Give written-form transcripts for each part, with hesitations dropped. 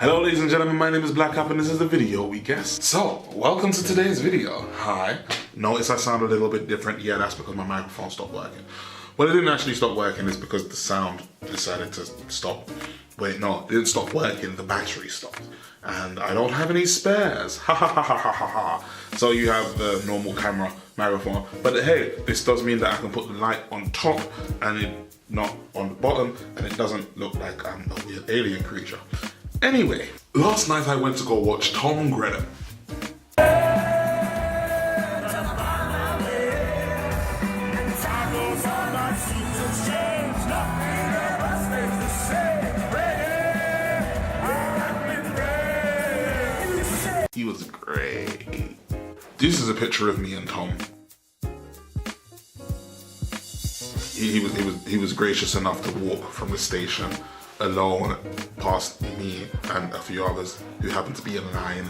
Hello ladies and gentlemen, my name is Black Up and this is the video we guessed. So, welcome to today's video. Hi. Notice I sound a little bit different. Yeah, that's because my microphone stopped working. Well, it didn't actually stop working, it's because the sound decided to stop. Wait, no, it didn't stop working, the battery stopped. And I don't have any spares. Ha ha ha ha ha ha ha. So you have the normal camera microphone. But hey, this does mean that I can put the light on top and it not on the bottom, and it doesn't look like I'm a weird alien creature. Anyway, last night I went to go watch Tom Grennan. He was great. This is a picture of me and Tom. He was gracious enough to walk from the station alone past me and a few others who happened to be in line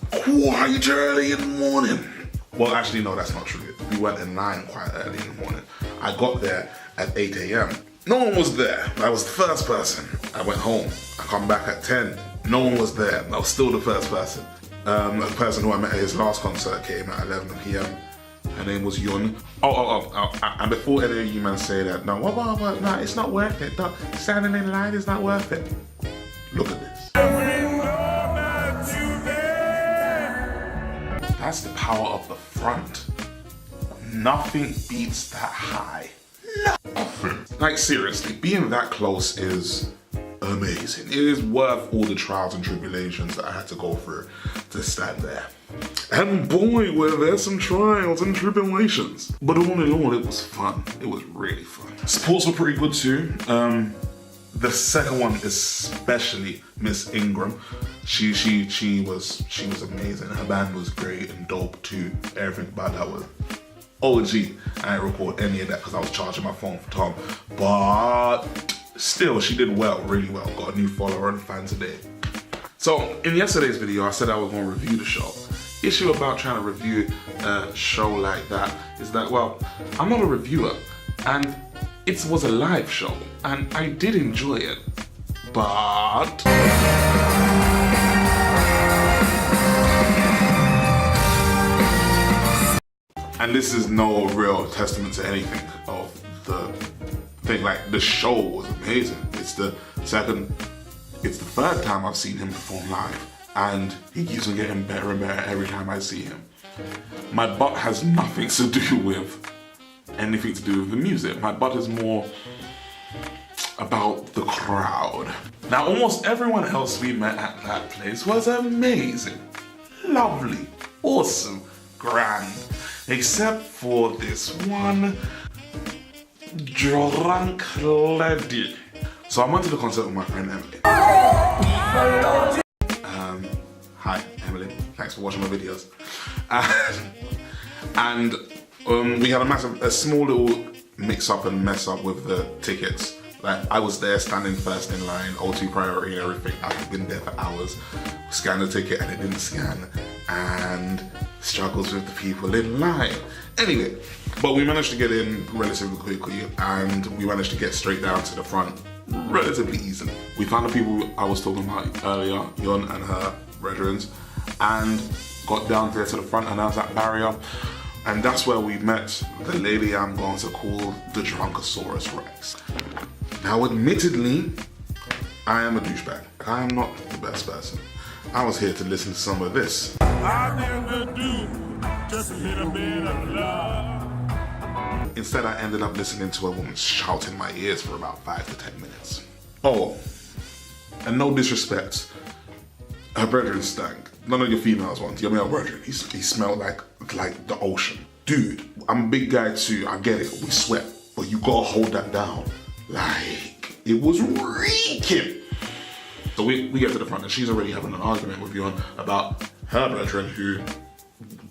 quite early in the morning. Well, actually, no, that's not true. We weren't in line quite early in the morning. I got there at 8 a.m. No one was there. I was the first person. I went home. I come back at 10. No one was there. I was still the first person. The person who I met at his last concert came at 11 p.m. Her name was Yun. And before any of you man say that, no, no, it's not worth it. No, standing in line is not worth it. Look at this. That's the power of the front. Nothing beats that high. Nothing. Like seriously, being that close is amazing. It is worth all the trials and tribulations that I had to go through to stand there. And boy, were there some trials and tribulations. But all in all, it was fun. It was really fun. Sports were pretty good too. The second one, especially Miss Ingram, she was amazing. Her band was great and dope too. Everything about that was OG. I didn't record any of that because I was charging my phone for Tom. But still, she did well, really well. Got a new follower and fan today. So in yesterday's video, I said I was going to review the show. Issue about trying to review a show like that is that, well, I'm not a reviewer, and it was a live show, and I did enjoy it, but and this is no real testament to anything of the thing. Like, the show was amazing. It's the third time I've seen him perform live, and he keeps on getting better and better every time I see him. My butt has nothing to do with anything to do with the music. My butt is more about the crowd. Now, almost everyone else we met at that place was amazing, lovely, awesome, grand, except for this one drunk lady. So I went to the concert with my friend Emily. Hi, Emily. Thanks for watching my videos. And we had a small little mix-up and mess-up with the tickets. Like, I was there standing first in line, O2 priority and everything. I had been there for hours. Scanned the ticket and it didn't scan. And struggles with the people in line. Anyway, but we managed to get in relatively quickly, and we managed to get straight down to the front relatively easily. We found the people I was talking about earlier, Yun and her brethren, and got down there to the front, and there was that barrier, and that's where we met the lady I'm going to call the Drunkosaurus Rex. Now, admittedly, I am a douchebag. I am not the best person. I was here to listen to some of this. I never do, just a little bit of love. Instead, I ended up listening to a woman shout in my ears for about 5 to 10 minutes. Oh, and no disrespect, her brethren stank. None of your females want. Your male brethren, he smelled like the ocean. Dude, I'm a big guy too, I get it, we sweat, but you gotta hold that down. Like, it was reeking. So we get to the front, and she's already having an argument with Yun about her brethren who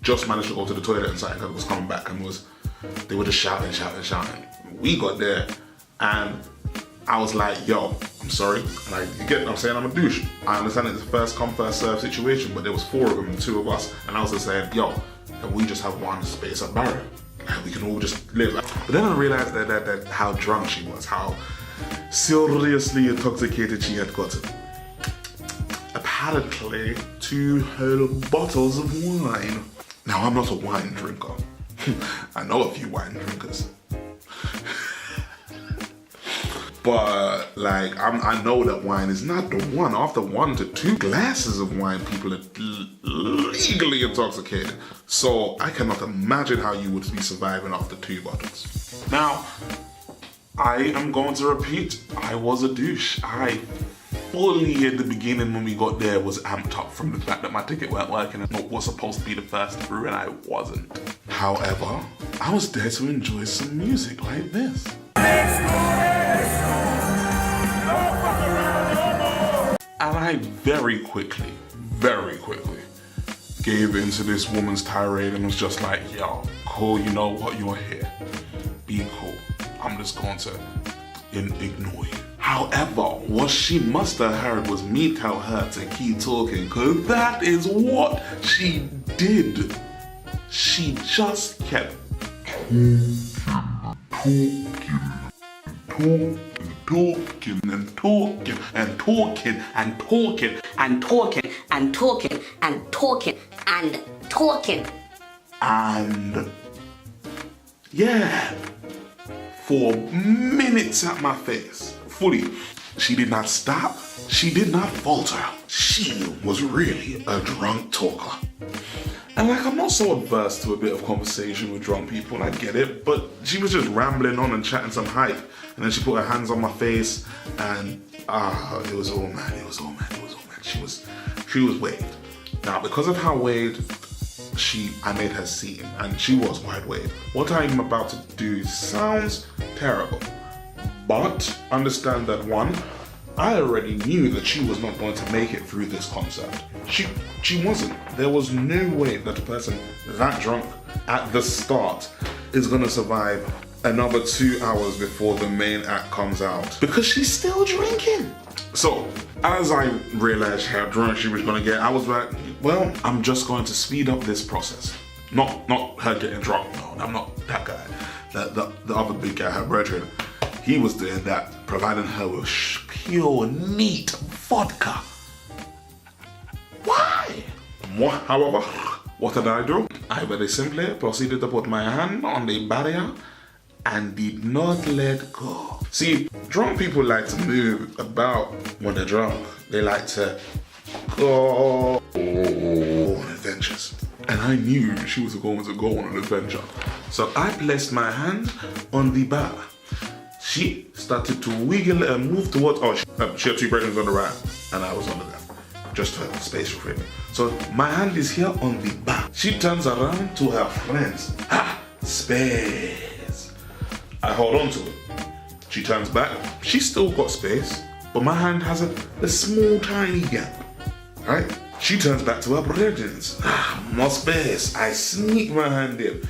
just managed to go to the toilet and something that was coming back, and they were just shouting. We got there, and I was like, yo, I'm sorry. Like, you get what I'm saying? I'm a douche. I understand it's a first come, first serve situation, but there was 4 of them and 2 of us, and I was just saying, yo, can we just have one space up barrier? And we can all just live. But then I realized that how drunk she was, how seriously intoxicated she had gotten. emphatically 2 whole bottles of wine. Now, I'm not a wine drinker. I know a few wine drinkers. But like, I know that wine is not the one. After 1 to 2 glasses of wine, people are legally intoxicated. So I cannot imagine how you would be surviving after 2 bottles. Now, I am going to repeat, I was a douche. I fully, at the beginning when we got there, was amped up from the fact that my ticket weren't working and was supposed to be the first through, and I wasn't. However, I was there to enjoy some music like this. And I very quickly gave into this woman's tirade and was just like, yo, cool, you know what, you're here. Be cool. I'm just going to ignore you. However, what she must have heard was me tell her to keep talking, because that is what she did. She just kept talking and talking and talking and talking and talking and talking and talking and talking. And yeah, for minutes at my face, fully. She did not stop. She did not falter. She was really a drunk talker. And like, I'm not so averse to a bit of conversation with drunk people, and I get it, but she was just rambling on and chatting some hype. And then she put her hands on my face, and it was all mad, it was all mad, it was all mad. She was waved. Now, because of how waved I made her seem, and she was quite waved. What I'm about to do sounds terrible, but understand that 1, I already knew that she was not going to make it through this concert. She wasn't. There was no way that a person that drunk at the start is gonna survive another 2 hours before the main act comes out, because she's still drinking. So, as I realized how drunk she was gonna get, I was like, well, I'm just going to speed up this process. Not her getting drunk, no, I'm not that guy. The other big guy, her brethren, he was doing that, providing her with pure, neat vodka. Why? However, what did I do? I very simply proceeded to put my hand on the barrier and did not let go. See, drunk people like to move about when they're drunk. They like to go on adventures. And I knew she was going to go on an adventure. So I placed my hand on the bar. She started to wiggle and move towards, she had 2 brethren on the right and I was on the left. Just for spatial framing. So my hand is here on the bar. She turns around to her friends. Space. I hold on to it. She turns back. She's still got space, but my hand has a small, tiny gap. Right? She turns back to her brethren. More space. I sneak my hand in.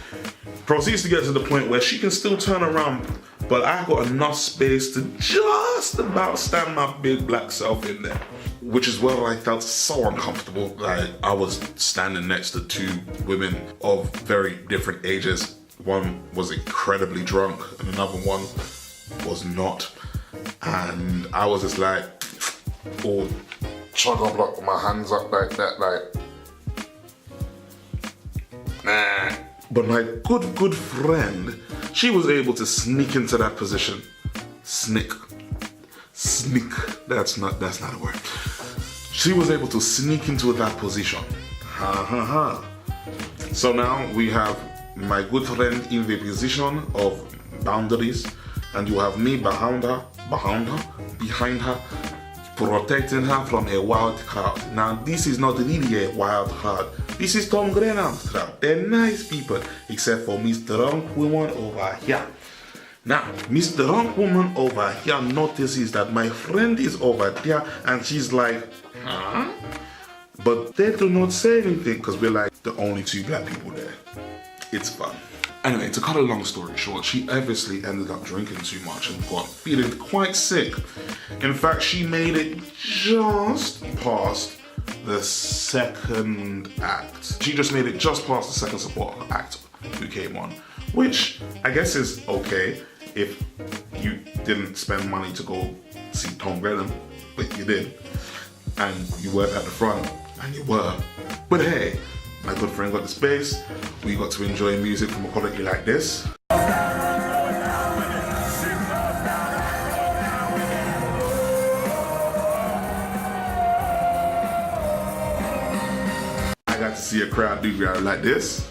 Proceeds to get to the point where she can still turn around, but I got enough space to just about stand my big black self in there. Which is where I felt so uncomfortable. Like, I was standing next to 2 women of very different ages. One was incredibly drunk and another one was not. And I was just like, oh, chug up like with my hands up like that, like, nah. But my good friend, she was able to sneak into that position. Sneak, that's not a word. She was able to sneak into that position. So now we have my good friend in the position of boundaries, and you have me behind her, protecting her from a wild crowd. Now, this is not really a wild crowd. This is Tom Grennan's crowd. They're nice people, except for Miss Drunk Woman over here. Now, Miss Drunk Woman over here notices that my friend is over there, and she's like, huh? But they do not say anything, because we're like the only 2 black people there. It's fun. Anyway, to cut a long story short, she obviously ended up drinking too much and got feeling quite sick. In fact, she made it just past the second act. She just made it just past the second support act who came on, which I guess is okay if you didn't spend money to go see Tom Grennan, but you did. and you weren't at the front, and you were. But hey, my good friend got the space, we got to enjoy music from a quality like this. I got to see a crowd do crowd like this.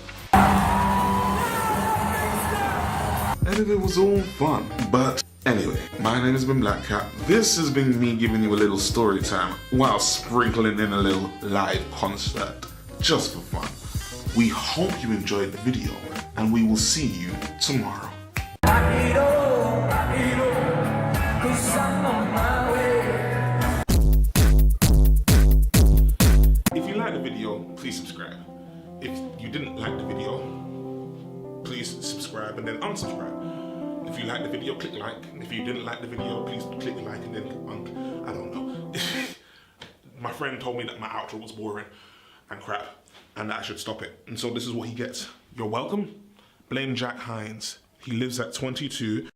And it was all fun. But anyway, my name has been Black Cat. This has been me giving you a little story time while sprinkling in a little live concert, just for fun. We hope you enjoyed the video, and we will see you tomorrow. If you liked the video, please subscribe. If you didn't like the video, please subscribe and then unsubscribe. If you liked the video, click like. If you didn't like the video, please click like and then I don't know. My friend told me that my outro was boring and crap and that I should stop it. And so this is what he gets. You're welcome. Blame Jack Hines. He lives at 22